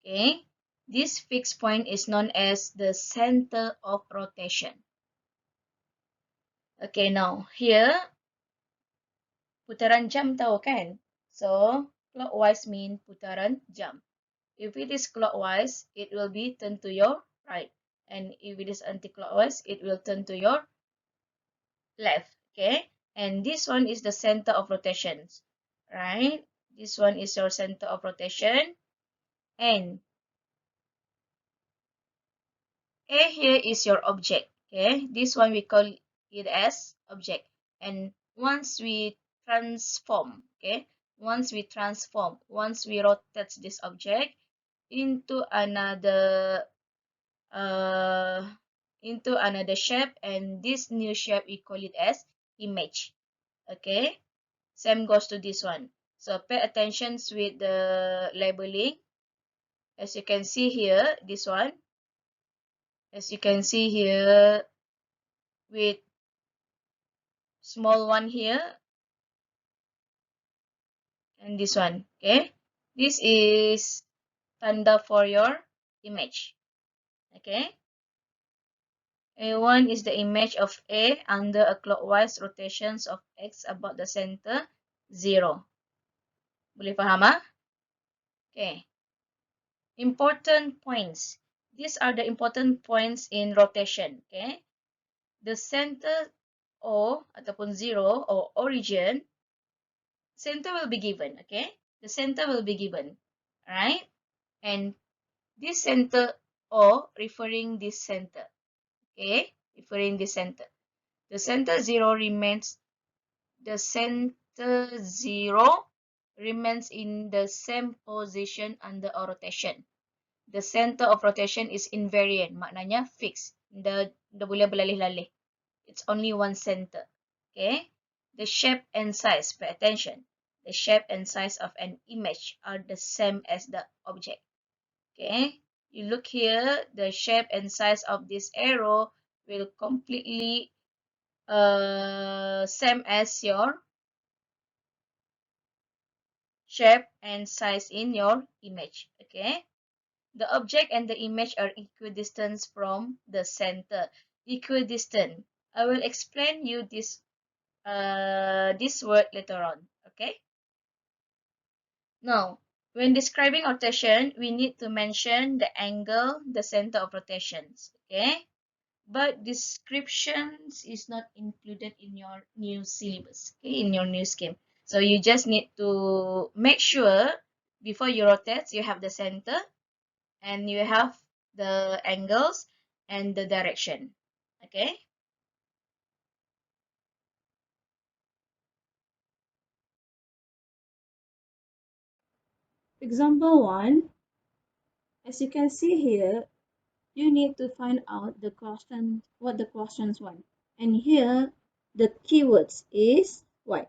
Okay, this fixed point is known as the center of rotation. Okay, now here putaran jam tahu kan? So clockwise mean putaran jam. If it is clockwise, it will be turned to your right, and if it is anti-clockwise, it will turn to your left. Okay, and this one is the center of rotations, right? This one is your center of rotation, and A here is your object. Okay, this one we call it as object. And once we transform, okay, once we rotate this object into another uh shape, and this new shape we call it as image. Okay, same goes to this one. So pay attention with the labeling. As you can see here, this one, as you can see here with small one here and this one. Okay, this is tanda for your image. Okay, A1 is the image of A under a clockwise rotations of X about the center 0. Boleh faham ah? Okay, important points. These are the important points in rotation. Okay, the center O ataupun 0 or origin, center will be given. Okay, the center will be given. Alright, and this center O referring this center. Okay, referring this center. The center 0 remains in the same position under a rotation. The center of rotation is invariant, maknanya fixed. Dia boleh berlalih-lalih. It's only one center. Okay. The shape and size, pay attention. The shape and size of an image are the same as the object. Okay. You look here, the shape and size of this arrow will completely same as your shape and size in your image. Okay, the object and the image are equidistant from the center. Equidistant, I will explain you this word later on. Okay, now when describing rotation, we need to mention the angle, the center of rotations. Okay, but descriptions is not included in your new syllabus, okay, in your new scheme. So you just need to make sure before you rotate, you have the center and you have the angles and the direction. Okay. Example 1, as you can see here, you need to find out the question, what the questions want. And here, the keywords is what?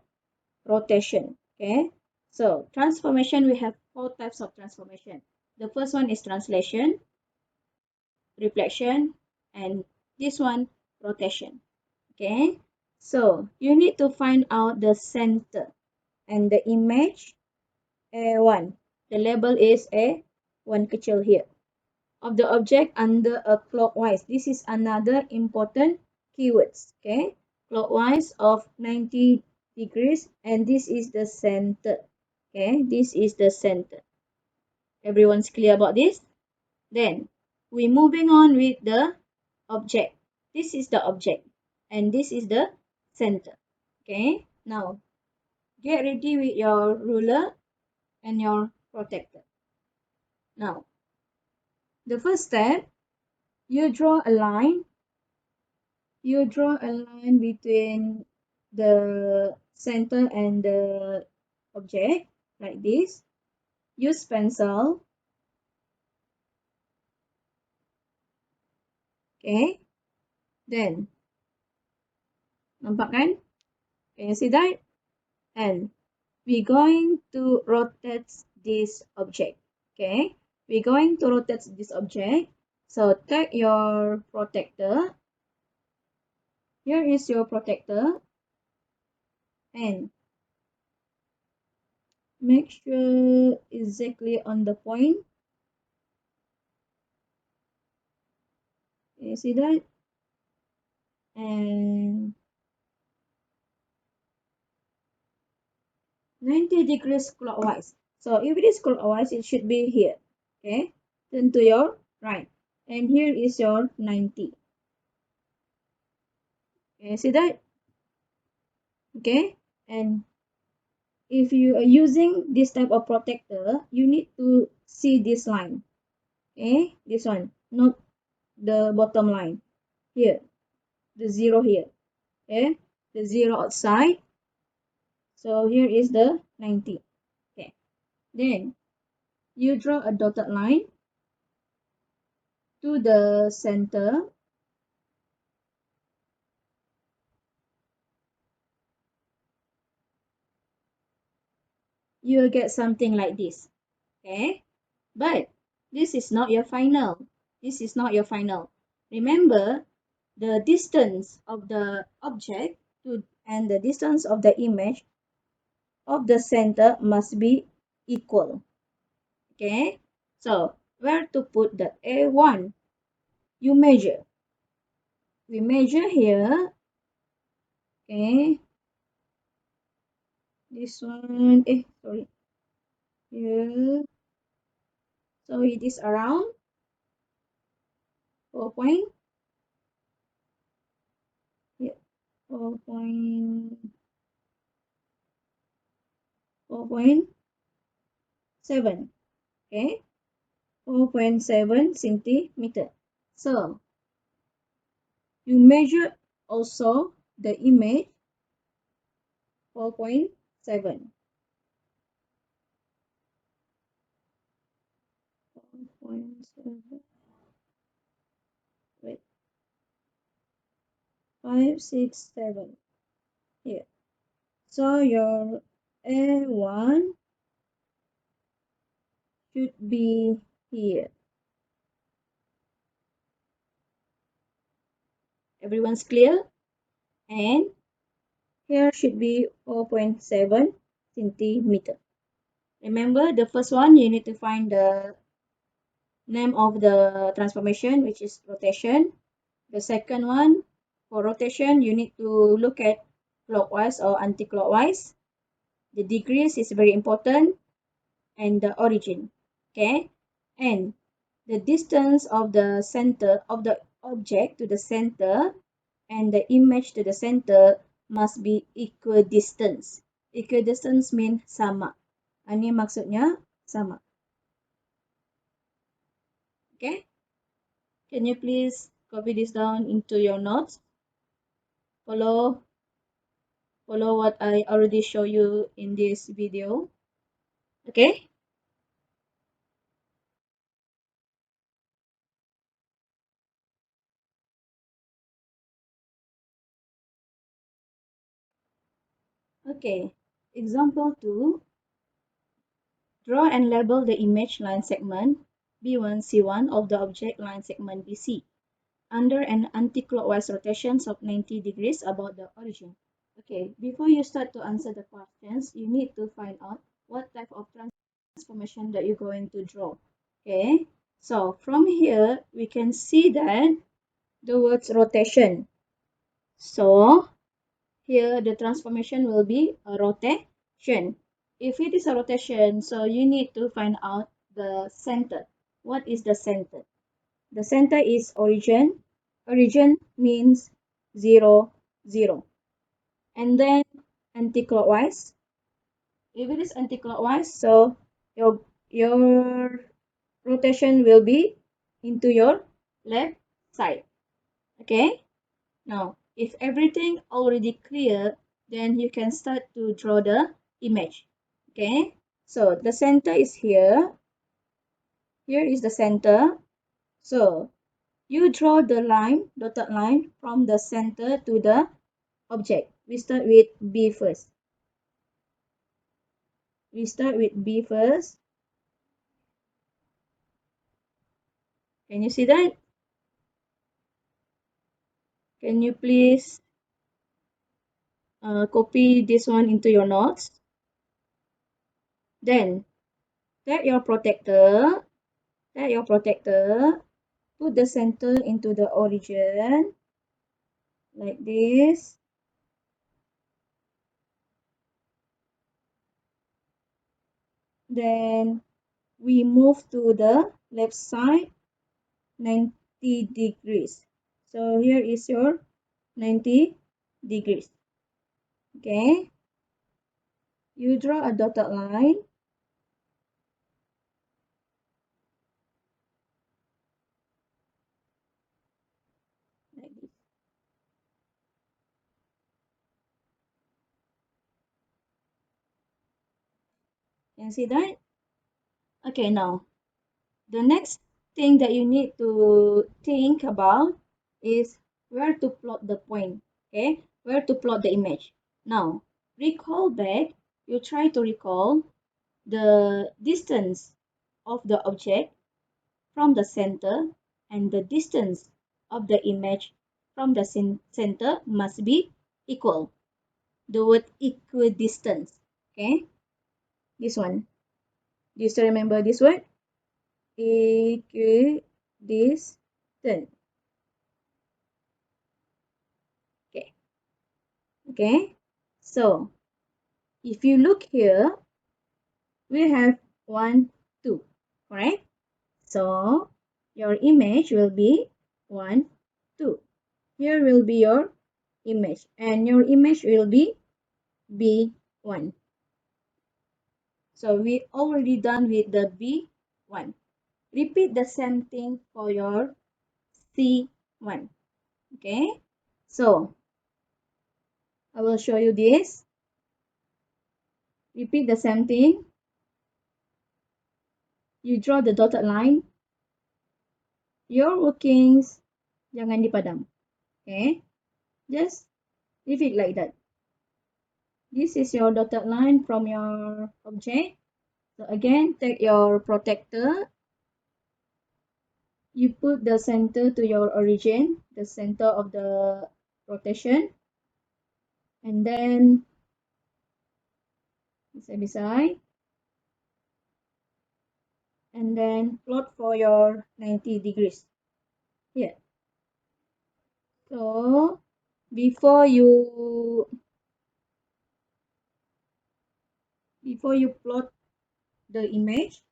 Rotation. Okay. So transformation, we have 4 types of transformation. The first one is translation, reflection, and this one, rotation. Okay. So you need to find out the center and the image A1. The label is A1 kecil here. Of the object under a clockwise. This is another important keywords. Okay, clockwise of 90 degrees, and this is the center. Okay, this is the center. Everyone's clear about this? Then we're moving on with the object. This is the object, and this is the center. Okay, now get ready with your ruler and your protector. Now, the first step, you draw a line between the center and the object like this. Use pencil. Okay. Then, nampak kan? Can you see that? And we're going to rotate this object. Okay. We're going to rotate this object. So take your protector. Here is your protector. And make sure exactly on the point. You see that? And 90 degrees clockwise. So if it is clockwise, it should be here. Okay, turn to your right. And here is your 90. Okay, see that? Okay, and if you are using this type of protector, you need to see this line. Okay, this one, not the bottom line. Here, the zero here. Okay, the zero outside. So here is the 90. Okay, then you draw a dotted line to the center. You will get something like this. Okay, but this is not your final. This is not your final. Remember, the distance of the object to and the distance of the image of the center must be equal. Okay, so where to put the A1? You measure. We measure here. Okay, this one. Sorry. Here. So it is around 4 point. Yeah, 4.7. Okay, 4.7 centimeter. So you measure also the image 4.7. 4.7. Wait, 5, 6, 7. Here. So your A1 should be here. Everyone's clear? And here should be 4.7 centimeter. Remember, the first one, you need to find the name of the transformation, which is rotation. The second one, for rotation, you need to look at clockwise or anti-clockwise. The degrees is very important, and the origin. Okay, and the distance of the center of the object to the center and the image to the center must be equidistance. Equidistance means sama. Ini maksudnya sama. Okay, can you please copy this down into your notes? Follow what I already show you in this video. Okay. Okay. Example 2. Draw and label the image line segment B1 C1 of the object line segment BC under an anti-clockwise rotation of 90 degrees about the origin. Okay, before you start to answer the questions, you need to find out what type of transformation that you're going to draw. Okay, so from here, we can see that the words rotation. So here the transformation will be a rotation. If it is a rotation, so you need to find out the center. What is the center? The center is origin. Origin means 0, 0. And then anti-clockwise. If it is anti-clockwise, so your rotation will be into your left side. Okay? Now, if everything already clear, then you can start to draw the image. Okay? So the center is here. Here is the center. So you draw the line, dotted line, from the center to the object. We start with B first. We start with B first. Can you see that? Can you please copy this one into your notes? Then, take your protector put the center into the origin like this. Then we move to the left side 90 degrees. So here is your 90 degrees. Okay. You draw a dotted line. Like this. Can you see that? Okay, now the next thing that you need to think about is where to plot the point. Okay, where to plot the image. Now, recall back, you try to recall the distance of the object from the center, and the distance of the image from the center must be equal. The word equidistance. Okay, this one. Do you still remember this word? Equidistant. Okay. Okay. So if you look here, we have 1, 2. Correct? So your image will be 1, 2. Here will be your image, and your image will be B1. So we already done with the B1. Repeat the same thing for your C1. Okay, so I will show you this. Repeat the same thing. You draw the dotted line. Your workings jangan dipadam. Okay, just leave it like that. This is your dotted line from your object. So again, take your protector. You put the center to your origin, the center of the rotation, and then beside, and then plot for your 90 degrees here. So before you plot the image,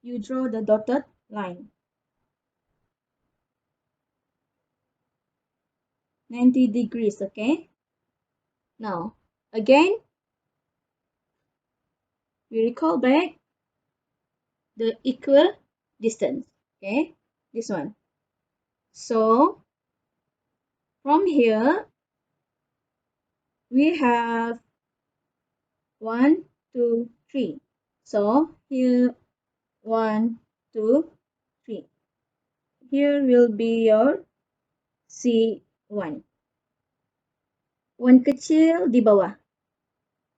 you draw the dotted line. 90 degrees, okay? Now, again, we recall back the equal distance, okay? This one. So, from here, we have 1, 2, 3. So, here, 1, 2, 3. Here will be your C1. One kecil di bawah.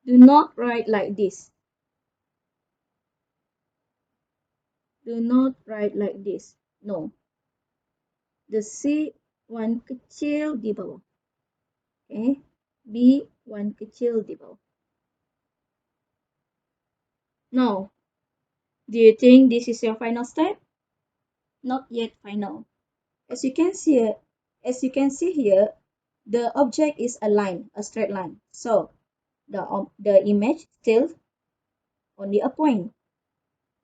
Do not write like this. Do not write like this. No. The C1 kecil di bawah. Okay. B1 kecil di bawah. Now, do you think this is your final step? Not yet final. As you can see here, the object is a line, a straight line. So the image still only a point.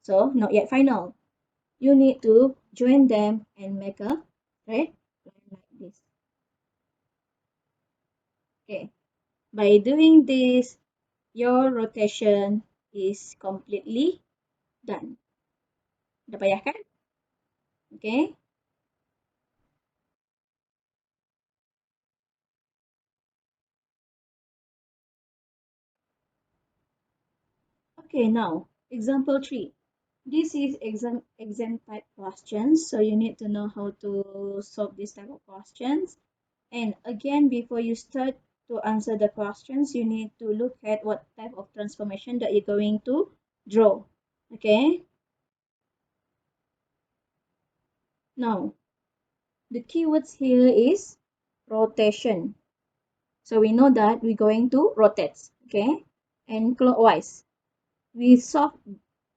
So not yet final. You need to join them and make a straight line like this. Okay. By doing this, your rotation is completely done. Udah payah kan? Okay. Okay, now example 3. This is exam type questions, so you need to know how to solve this type of questions. And again, before you start to answer the questions, you need to look at what type of transformation that you're going to draw. Okay. Now, the keywords here is rotation. So we know that we're going to rotate. Okay. And clockwise. We solve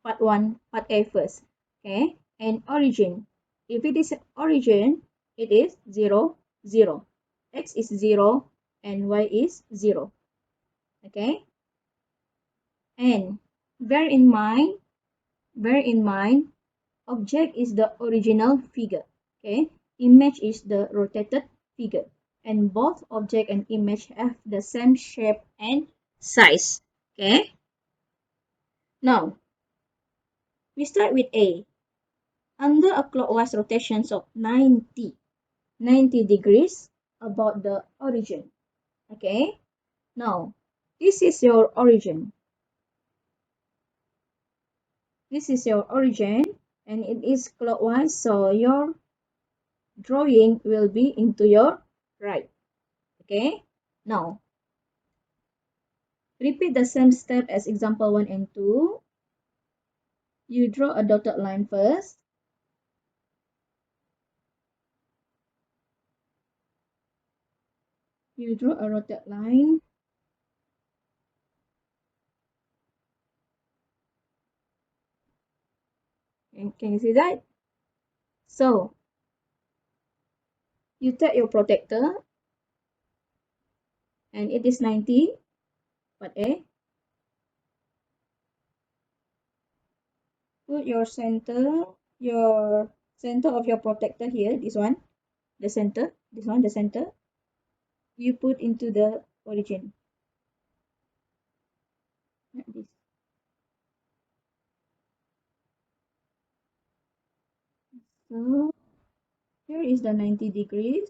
part 1, part A first. Okay. And origin. If it is origin, it is 0, 0. X is 0 and Y is 0. Okay? And bear in mind, object is the original figure. Okay? Image is the rotated figure. And both object and image have the same shape and size. Okay? Now, we start with A. Under a clockwise rotation of 90 degrees about the origin. Okay? Now, this is your origin. This is your origin and it is clockwise, so your drawing will be into your right. Okay? Now, repeat the same step as example 1 and 2. You draw a dotted line first. You draw a dotted line. And can you see that? So, you take your protector and it is 90, part A. Put your center of your protector here, this one, the center, this one, the center. You put into the origin, like this. So, here is the 90 degrees.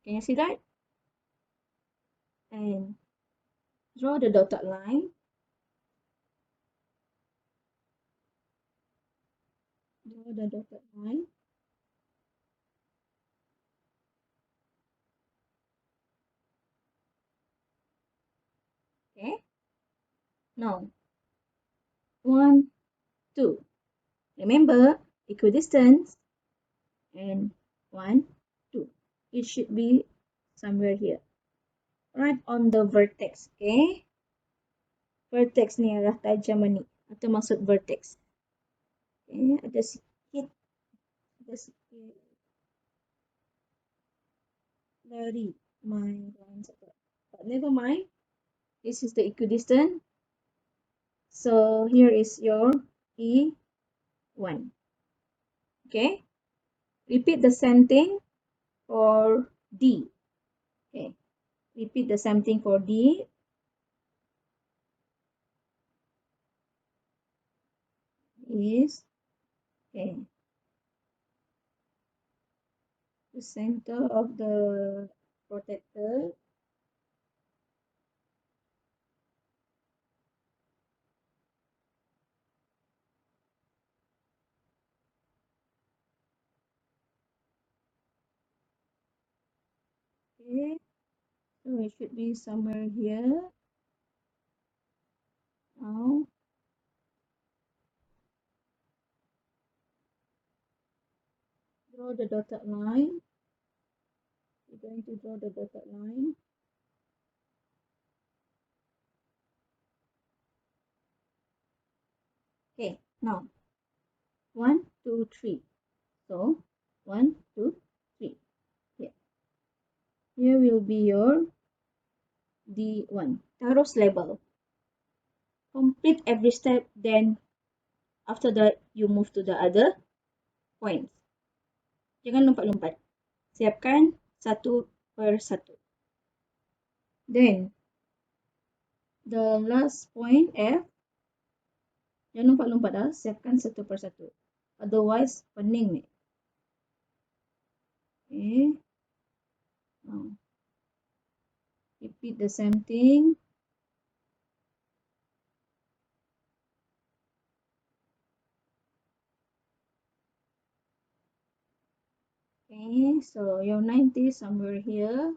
Can you see that? And draw the dotted line. Draw the dotted line. Okay. Now, 1, 2. Remember, equidistance and 1, 2. It should be somewhere here. Right on the vertex, okay? Vertex ni arah tajam ni. Atau maksud vertex. Okay, ada sikit lari my lines. But never mind. This is the equidistant. So here is your E1. Okay. Repeat the same thing for D. Okay. Repeat the same thing for D. Is okay. The center of the protector. Okay. So it should be somewhere here. Now, draw the dotted line. We're going to draw the dotted line. Okay, now 1, 2, 3. So 1, 2, 3. Here. Here will be your D1. Taruh label. Complete every step, then after that you move to the other points. Jangan lompat-lompat. Siapkan satu per satu. Then the last point F. Jangan lompat-lompat dah. Siapkan satu per satu. Otherwise pening ni. Okay. Now, repeat the same thing. Okay, so your 90 somewhere here.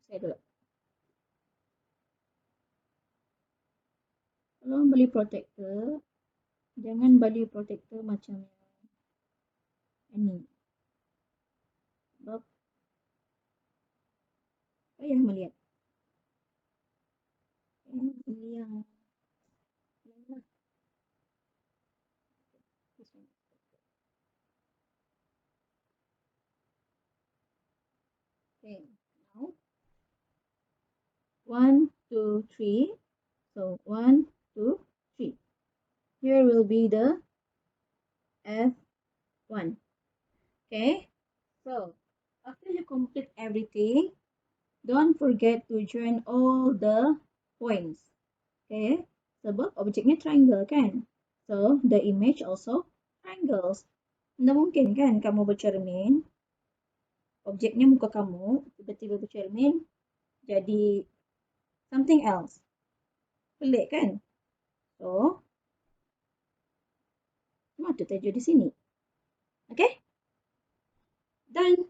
Saya dulu. Kalau beli protector, jangan beli protector macam ini. 1, 2, 3. So 1, 2, 3. Here will be the F1. Okay, so after you complete everything, don't forget to join all the points. Okay, sebab objeknya triangle kan? So the image also triangles. Tidak mungkin kan kamu bercermin, objeknya muka kamu, tiba-tiba bercermin jadi something else. Pelik kan? So, cuma tu tajuk di sini. Okay? Done.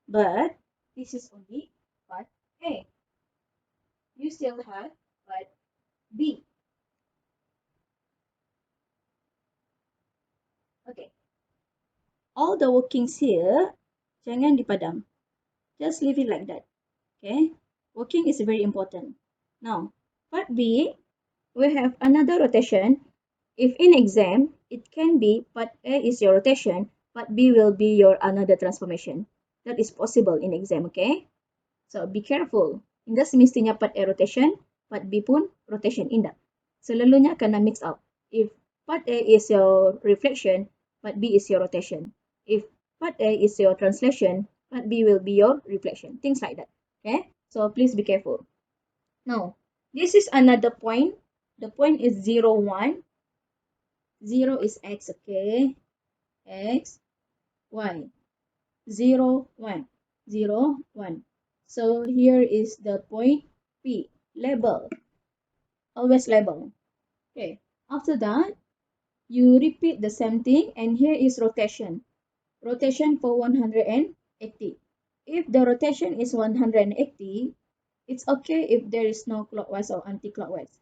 But this is only part A. You still have part B. Okay. All the workings here, jangan dipadam. Just leave it like that. Okay? Working is very important. Now, part B, we have another rotation. If in exam, it can be part A is your rotation, part B will be your another transformation. That is possible in exam, okay? So be careful. Indah semestinya part A rotation, part B pun rotation. Indah. Selalunya kena mix up. If part A is your reflection, part B is your rotation. If part A is your translation, part B will be your reflection. Things like that. Okay? So please be careful. Now, this is another point. The point is 0, 1. 0 is X, okay? X, Y. 0, 1. 0, 1. So here is the point P. Label. Always label. Okay. After that, you repeat the same thing and here is rotation. Rotation for 180. If the rotation is 180, it's okay if there is no clockwise or anti-clockwise.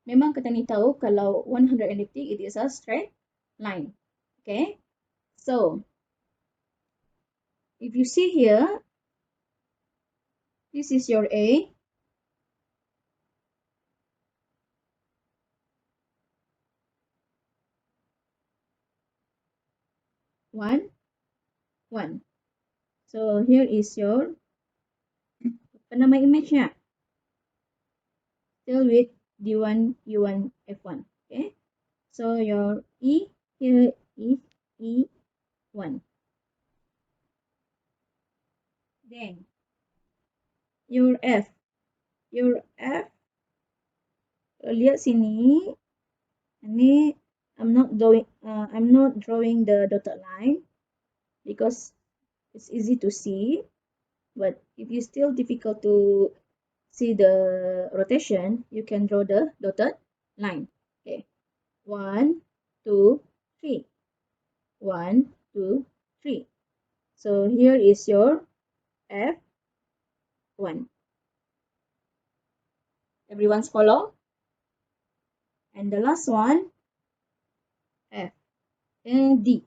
Memang kita ni tahu kalau 180 it is a straight line. Okay. So, if you see here, this is your A. One, one. So here is your apa nama image-nya? Still with D1, U1, F1. Okay. So your E here is E1. Then your F. Your F, lihat sini. Ini I'm not drawing the dotted line because it's easy to see. But if it's still difficult to see the rotation, you can draw the dotted line. Okay. 1, 2, 3. 1, 2, 3. So here is your F1. Everyone's follow? And the last one, F and D.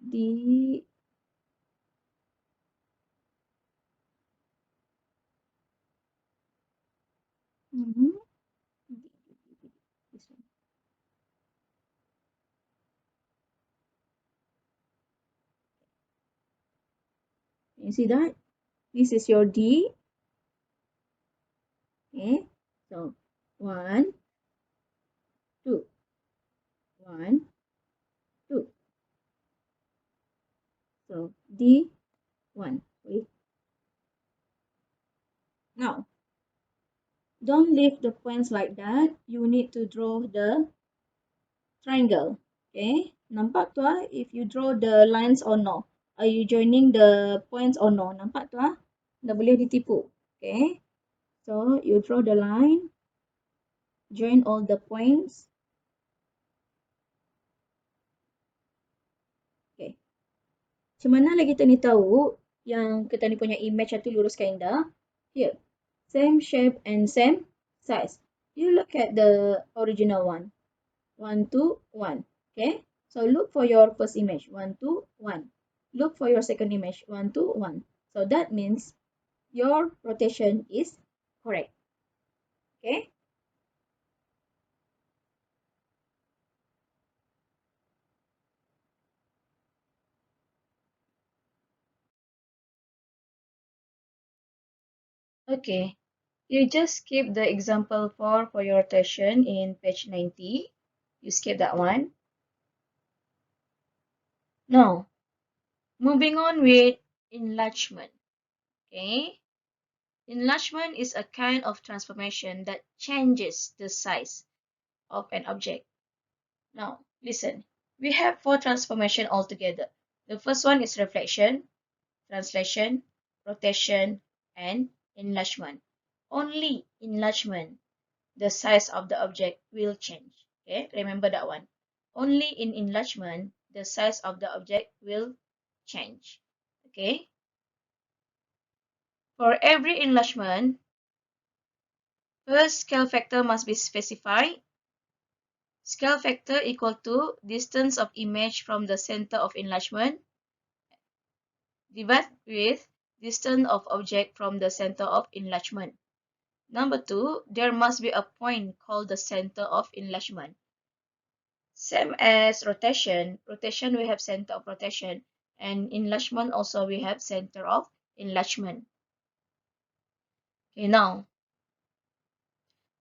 D. This one. You see that? This is your D. Okay. So 1, 2. 1, 2. So D1. Wait. Now, don't leave the points like that. You need to draw the triangle. Okay. Nampak tu ah, if you draw the lines or no. Are you joining the points or no? Nampak tu ah? Dah boleh ditipu. Okay. So, you draw the line. Join all the points. Okay. Macam mana lagi kita ni tahu yang kita ni punya image tu luruskan indah? Here. Same shape and same size. You look at the original one. 1, 2, 1. Okay. So look for your first image. 1, 2, 1. Look for your second image. 1, 2, 1. So that means your rotation is correct. Okay. Okay, you just skip the example 4 for your rotation in page 90. You skip that one. Now, moving on with enlargement. Okay, enlargement is a kind of transformation that changes the size of an object. Now, listen. We have 4 transformation altogether. The first one is reflection, translation, rotation, and enlargement. Only enlargement, the size of the object will change. Okay, remember that one. Only in enlargement, the size of the object will change. Okay, for every enlargement, first scale factor must be specified. Scale factor equal to distance of image from the center of enlargement divided with distance of object from the center of enlargement. Number 2, there must be a point called the center of enlargement. Same as rotation. Rotation we have center of rotation, and enlargement also we have center of enlargement. Okay, now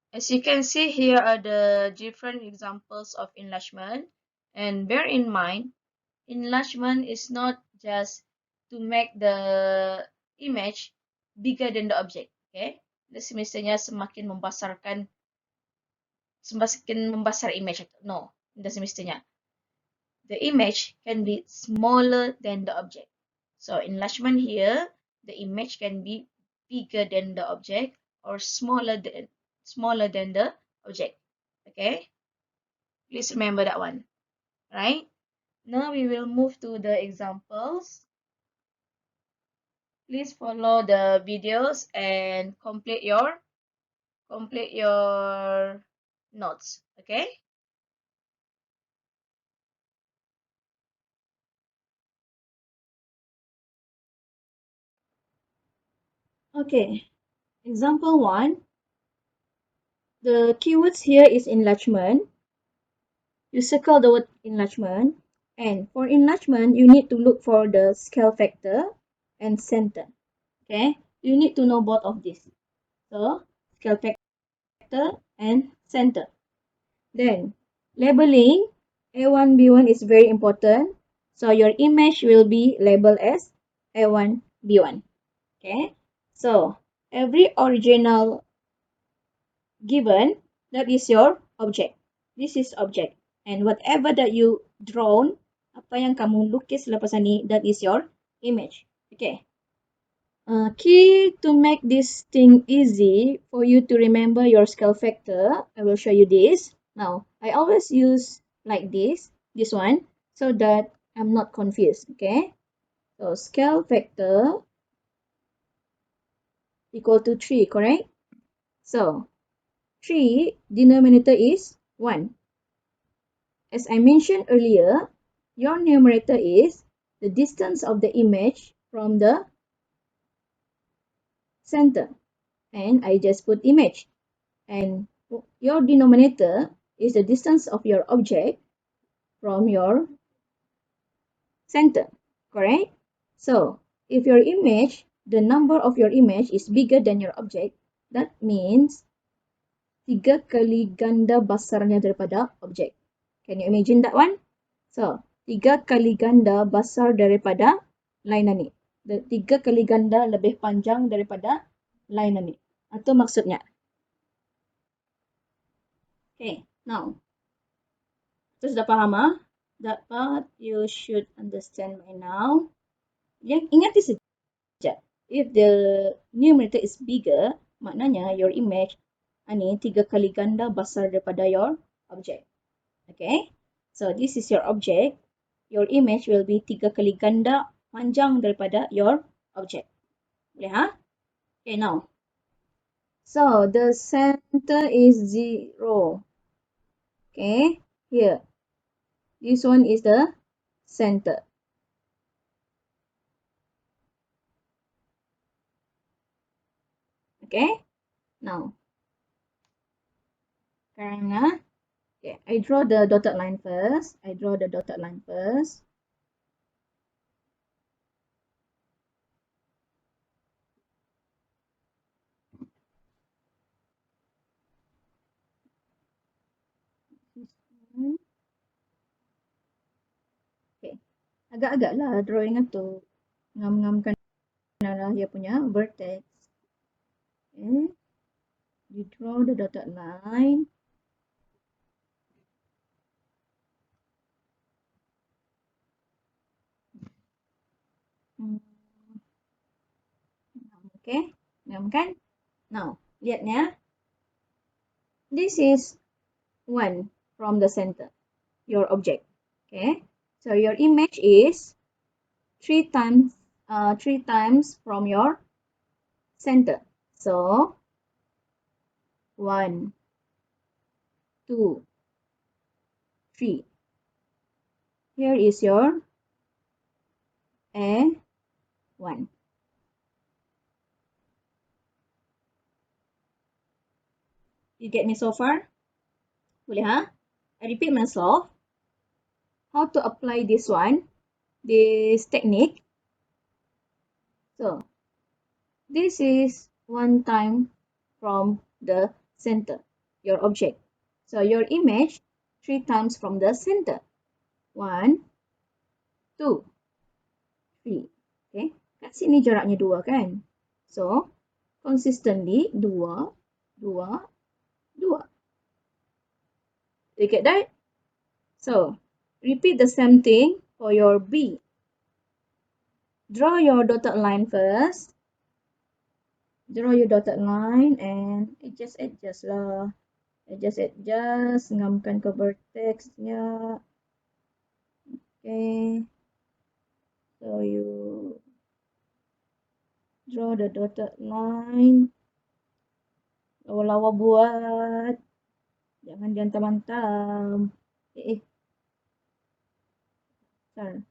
as you can see, here are the different examples of enlargement, and bear in mind enlargement is not just to make the image bigger than the object. Okay, jadi semestinya semakin membesar image. No, tidak semestinya. The image can be smaller than the object. So enlargement here, the image can be bigger than the object or smaller than the object. Okay, please remember that one. Right? Now we will move to the examples. Please follow the videos and complete your notes. Okay? Okay, example 1. The keywords here is enlargement. You circle the word enlargement, and for enlargement, you need to look for the scale factor and center. Okay, you need to know both of these. So, scale factor and center. Then, labeling A1, B1 is very important. So, your image will be labeled as A1, B1. Okay, so every original given, that is your object. This is object. And whatever that you drawn, apa yang kamu lukis lepas ni, that is your image. Okay. Key to make this thing easy for you to remember your scale factor, I will show you this. Now, I always use like this one, so that I'm not confused. Okay. So, scale factor equal to 3, correct? So, 3 denominator is 1. As I mentioned earlier, your numerator is the distance of the image from the center. And I just put image. And your denominator is the distance of your object from your center. Correct? So, if your image, the number of your image is bigger than your object, that means 3 kali ganda besarnya daripada objek. Can you imagine that one? So, 3 kali ganda besar daripada lainan ni. 3 kali ganda lebih panjang daripada lainan ni. Itu maksudnya. Okay, now. Itu sudah faham ah? That part you should understand by now. Yang ingat saja, if the numerator is bigger, maknanya your image ini 3 kali ganda besar daripada your object. Okay, so this is your object. Your image will be 3 kali ganda panjang daripada your object. Boleh ha? Okay, now. So, the center is 0. Okay, here. This one is the center. Okay, now. Sekarang okay, I draw the dotted line first. Agak-agak lah drawing tu. Ngam-ngamkan lah dia punya vertex. Okay. You draw the dotted line. Okay. Ngam kan? Now, lihat ya. This is 1 from the center, your object. Okay. So your image is 3 times from your center. So 1, 2, 3. Here is your A1. You get me so far? Boleh ha? I repeat myself. How to apply this one? This technique. So this is 1 time from the center, your object. So your image 3 times from the center. 1, 2, 3. Okay. Kat sini jaraknya 2 kan? So consistently 2, 2, 2. You get that? So repeat the same thing for your B. Draw your dotted line first. Draw your dotted line and adjust lah. Adjust. Ngamkan ke vertexnya. Okay. So you draw the dotted line. Lawa-lawa buat. Jangan diantam-antam. Sorry.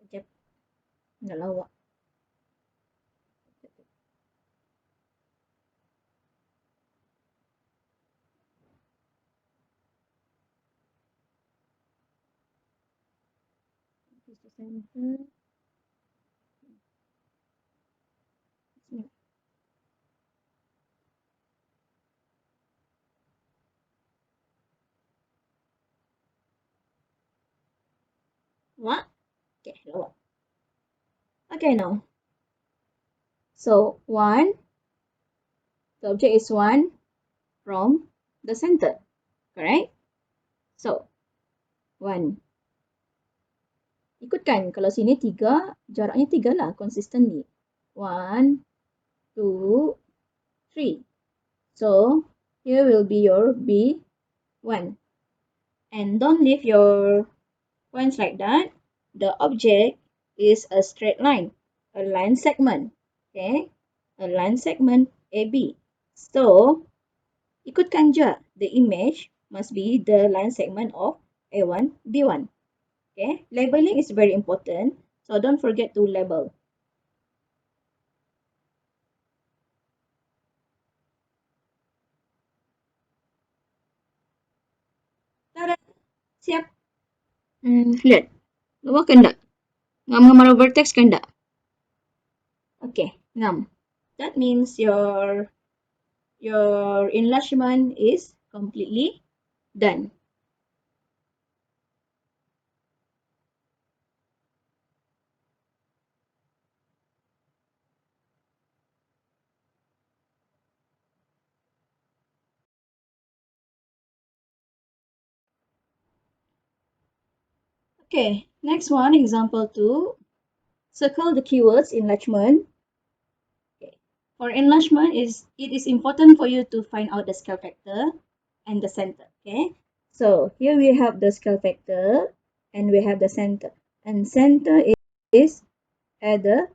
Sekejap. Nak lawak. This is the center. What? Okay, lawak. Okay, now. So 1, the object is 1 from the center, correct? So 1. Ikutkan, kalau sini 3, jaraknya 3 lah, consistently. 1, 2, 3. So here will be your B1. And don't leave your points like that. The object is a straight line, a line segment. Okay, a line segment AB. So ikutkan je, the image must be the line segment of A1, B1. Okay, labeling is very important, so don't forget to label. Tada! Siap? Lihat. Luar kan tak? Ngam-ngam arah vertex kan tak? Okay, ngam. That means your enlargement is completely done. Okay, next one, example 2. Circle the keywords enlargement. Okay. For enlargement, it is important for you to find out the scale factor and the center. Okay. So here we have the scale factor and we have the center. And center is at the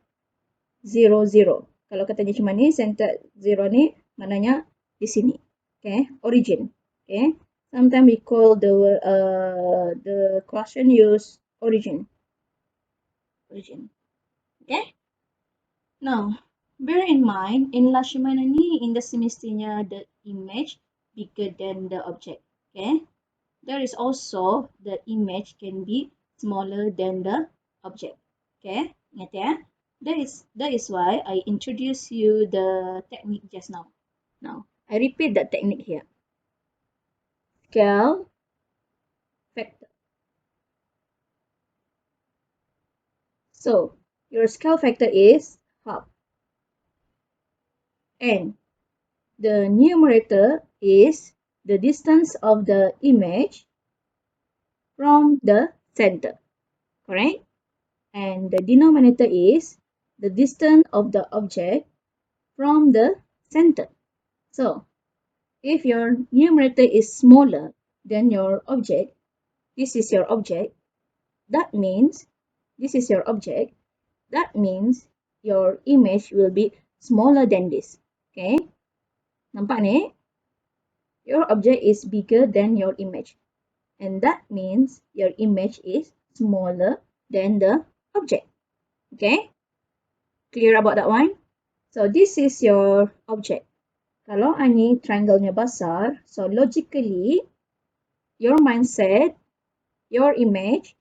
0, 0. Kalau katanya macam ni, center 0 ni maknanya di sini. Okay, origin. Okay. Sometimes we call the question use origin. Origin. Okay. Now, bear in mind, enlargement ni in the semestinya the image bigger than the object. Okay. There is also the image can be smaller than the object. Okay. Ingat ya. That is why I introduced you the technique just now. Now, I repeat that technique here. Scale factor. So, your scale factor is half. And the numerator is the distance of the image from the center. Correct? And the denominator is the distance of the object from the center. So, if your numerator is smaller than your object, this is your object, that means this is your object, that means your image will be smaller than this. Okay? Nampak ni? Your object is bigger than your image. And that means your image is smaller than the object. Okay? Clear about that one? So, this is your object. Kalau ni triangle-nya besar, so logically, your mindset, your image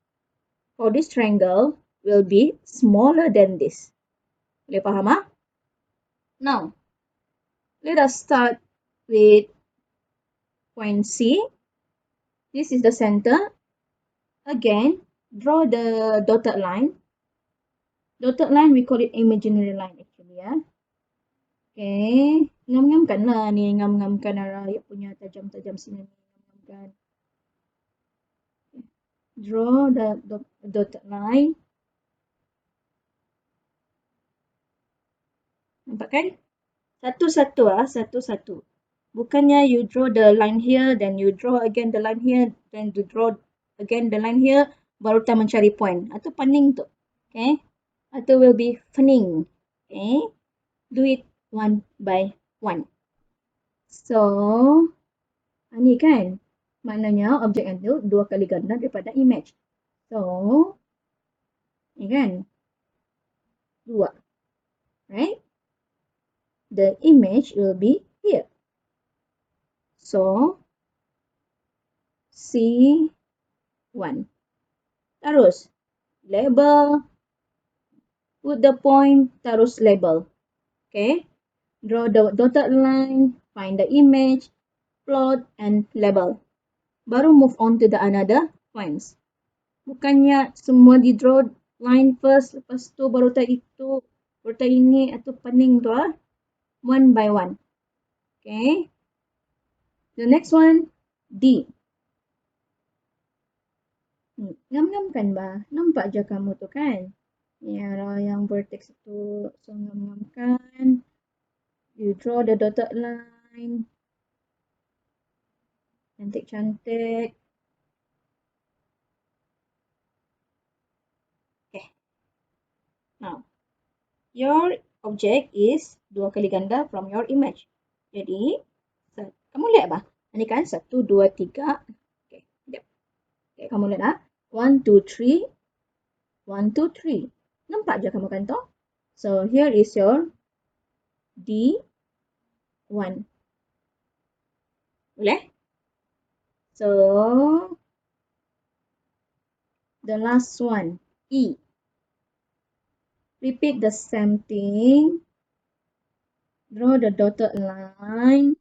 for this triangle will be smaller than this. Boleh faham ah? Now, let us start with point C. This is the center. Again, draw the dotted line. Dotted line, we call it imaginary line actually. Okay, ngam-ngamkan lah ni, ngam-ngamkan arah yang punya tajam-tajam sini. Ngam-ngamkan. Draw the dotted line. Nampak kan? Satu-satu satu-satu. Bukannya you draw the line here, then you draw again the line here, then you draw again the line here, baru tak mencari point. Atau pening tu. Okay? Atau will be pening. Okay? Do it one by one. So, ni kan? Maknanya objek itu dua kali ganda daripada image. So, ni kan? Dua. Right? The image will be here. So, C1. Terus, label, put the point, terus label. Okay? Draw the dotted line, find the image, plot, and label. Baru move on to the another points. Bukannya semua di draw line first, lepas tu baru tak itu, baru tak ini, atau pening tu lah. One by one. Okay? The next one, D. Ngam-ngamkan ba? Nampak je kamu tu kan? Ya, yang vertex itu. So, ngam-ngamkan. You draw the dotted line. Cantik-cantik. Okay. Now, your object is dua kali ganda from your image. Jadi, kamu lihat ba? Ini kan 1, 2, 3. Okay, sekejap. Okay, kamu lihat ah. 1, 2, 3. 1, 2, 3. Nampak je kamu kan tu? So, here is your D1. Boleh? So, the last one, E. Repeat the same thing. Draw the dotted line.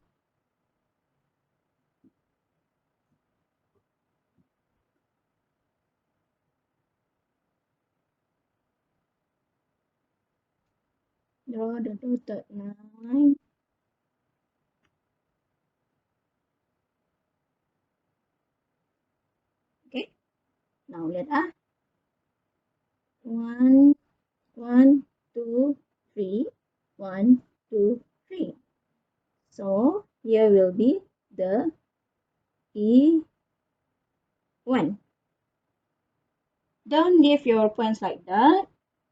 Draw the dotted line. Okay. Now let us. 1, 1, 2, 3. 1, 2, 3. So here will be the E1. Don't leave your points like that.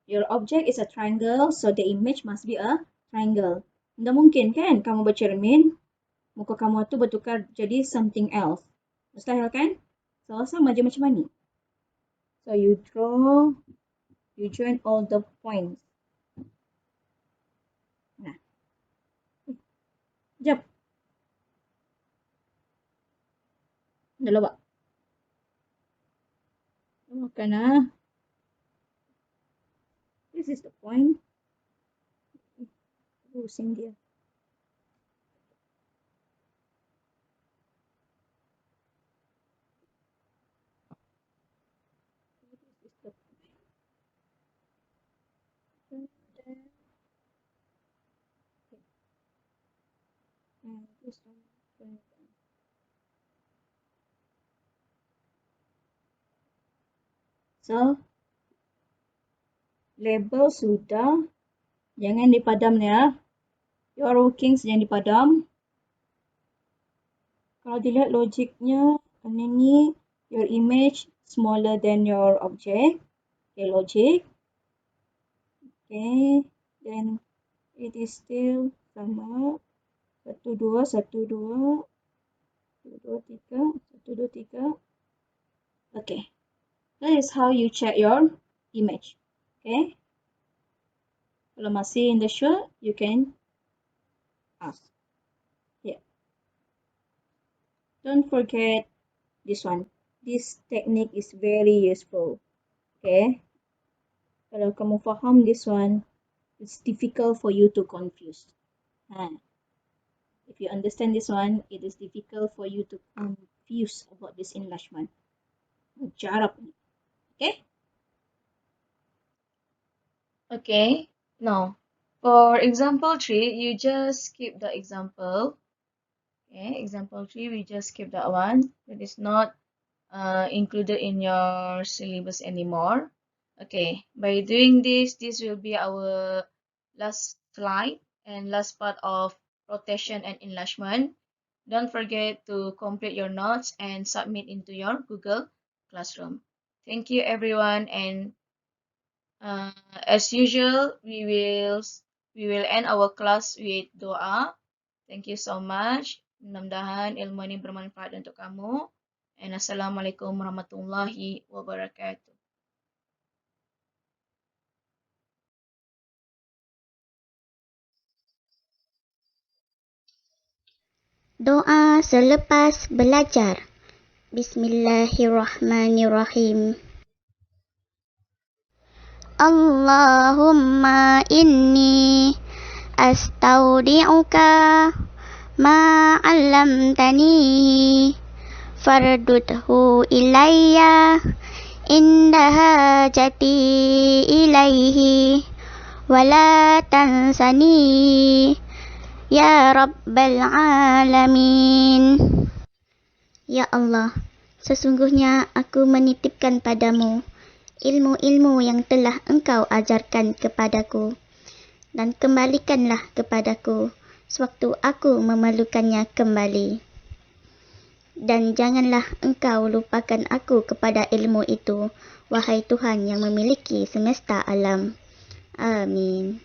Your object is a triangle, so the image must be a triangle. Tidak mungkin kan kamu bercermin, muka kamu tu bertukar jadi something else. Mustahil kan? So, sama je macam ni. So, you draw, you join all the points. Nah. Sekejap. Dah lawak. Makan lah. this is the point. Pusing dia. This is the point. And this one. So, label sudah. Jangan dipadam ya. Your workings jangan dipadam. Kalau dilihat logiknya, ini your image smaller than your object. Okay, logic. Okay, then it is still sama. 1, 2, 1, 2, 1, 2, 3, 1, 2, 3. Okay, that is how you check your image. Okay, kalau masih in the sure, you can ask. Yeah. Don't forget this one. This technique is very useful. Okay, kalau kamu faham this one, it's difficult for you to confuse. If you understand this one, it is difficult for you to confuse about this enlargement. Jarap. Okay? Okay, now for example 3, you just skip the example. Okay, example 3, we just skip that one. That is not included in your syllabus anymore. Okay, by doing this, this will be our last slide and last part of rotation and enlargement. Don't forget to complete your notes and submit into your Google Classroom. Thank you everyone, and as usual, we will end our class with doa. Thank you so much. Mudah-mudahan ilmu ini bermanfaat untuk kamu. And Assalamualaikum warahmatullahi wabarakatuh. Doa selepas belajar. Bismillahirrahmanirrahim. Allahumma inni astaudi'uka ma 'allamtani fardudhu ilayya inda hajati ilaihi wala tansani ya rabbal alamin. Ya Allah, sesungguhnya aku menitipkan padamu ilmu-ilmu yang telah engkau ajarkan kepadaku, dan kembalikanlah kepadaku sewaktu aku memerlukannya kembali. Dan janganlah engkau lupakan aku kepada ilmu itu, wahai Tuhan yang memiliki semesta alam. Amin.